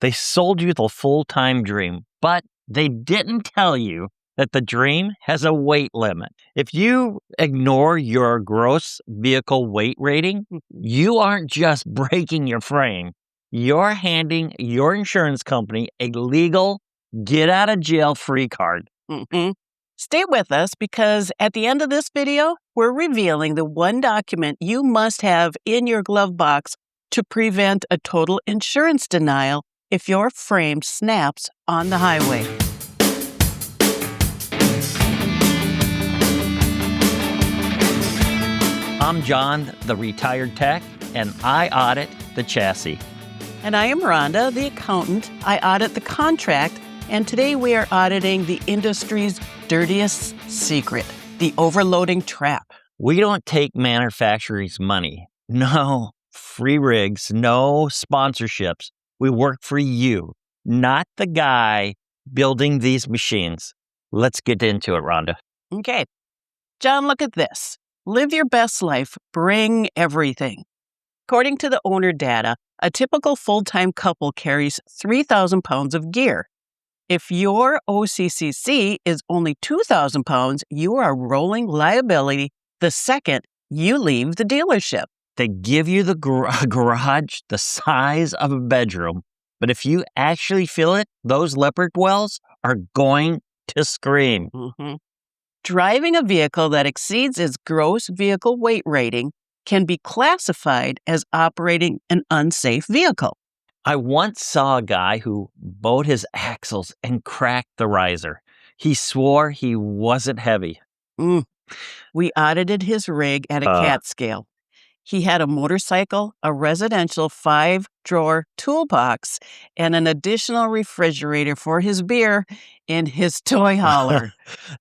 They sold you the full-time dream, but they didn't tell you that the dream has a weight limit. If you ignore your gross vehicle weight rating, you aren't just breaking your frame. You're handing your insurance company a legal get-out-of-jail-free card. Mm-hmm. Stay with us because at the end of this video, we're revealing the one document you must have in your glove box to prevent a total insurance denial if your frame snaps on the highway. I'm John, the retired tech, and I audit the chassis. And I am Rhonda, the accountant. I audit the contract, and today we are auditing the industry's dirtiest secret, the overloading trap. We don't take manufacturers' money. No free rigs, no sponsorships. We work for you, not the guy building these machines. Let's get into it, Rhonda. Okay. John, look at this. Live your best life. Bring everything. According to the owner data, a typical full-time couple carries 3,000 pounds of gear. If your OCCC is only 2,000 pounds, you are rolling liability the second you leave the dealership. They give you the garage the size of a bedroom, but if you actually feel it, those leopard wells are going to scream. Mm-hmm. Driving a vehicle that exceeds its gross vehicle weight rating can be classified as operating an unsafe vehicle. I once saw a guy who bowed his axles and cracked the riser. He swore he wasn't heavy. We audited his rig at a CAT scale. He had a motorcycle, a residential 5-drawer toolbox, and an additional refrigerator for his beer in his toy hauler.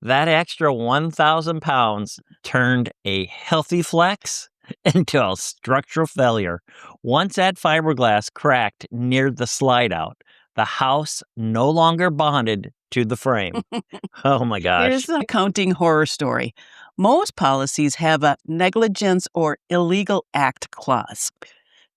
That extra 1,000 pounds turned a healthy flex into a structural failure. Once that fiberglass cracked near the slide out, the house no longer bonded to the frame. Oh my gosh. Here's the accounting horror story. Most policies have a negligence or illegal act clause.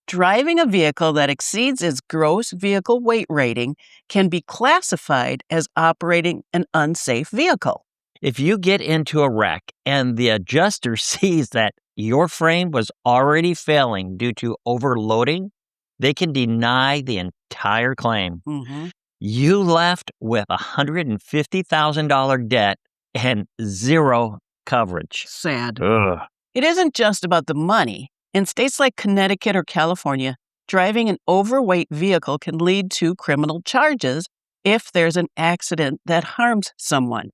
Driving a vehicle that exceeds its gross vehicle weight rating can be classified as operating an unsafe vehicle. If you get into a wreck and the adjuster sees that your frame was already failing due to overloading, they can deny the entire claim. Mm-hmm. You left with a $150,000 debt and zero coverage. Sad. Ugh. It isn't just about the money. In states like Connecticut or California, driving an overweight vehicle can lead to criminal charges if there's an accident that harms someone.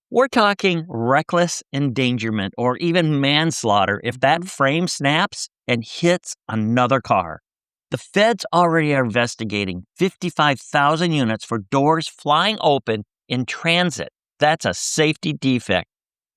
We're talking reckless endangerment or even manslaughter if that frame snaps and hits another car. The feds already are investigating 55,000 units for doors flying open in transit. That's a safety defect.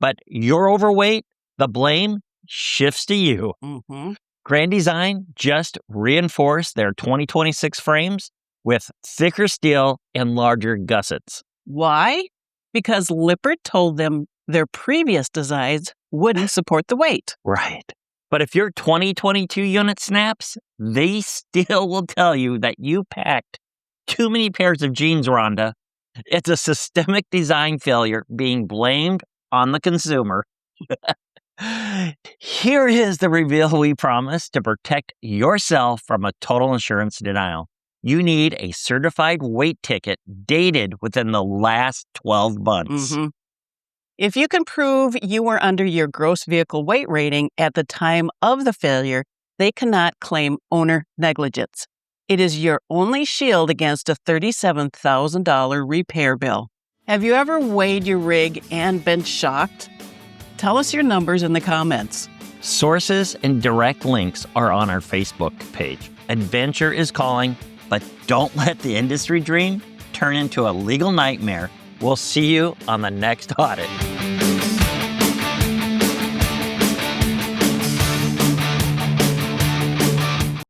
But you're overweight, the blame shifts to you. Mm-hmm. Grand Design just reinforced their 2026 frames with thicker steel and larger gussets. Why? Because Lippert told them their previous designs wouldn't support the weight. Right. But if your 2022 unit snaps, they still will tell you that you packed too many pairs of jeans, Rhonda. It's a systemic design failure being blamed on the consumer. Here is the reveal we promised to protect yourself from a total insurance denial. You need a certified weight ticket dated within the last 12 months. Mm-hmm. If you can prove you were under your gross vehicle weight rating at the time of the failure, they cannot claim owner negligence. It is your only shield against a $37,000 repair bill. Have you ever weighed your rig and been shocked? Tell us your numbers in the comments. Sources and direct links are on our Facebook page. Adventure is calling, but don't let the industry dream turn into a legal nightmare. We'll see you on the next audit.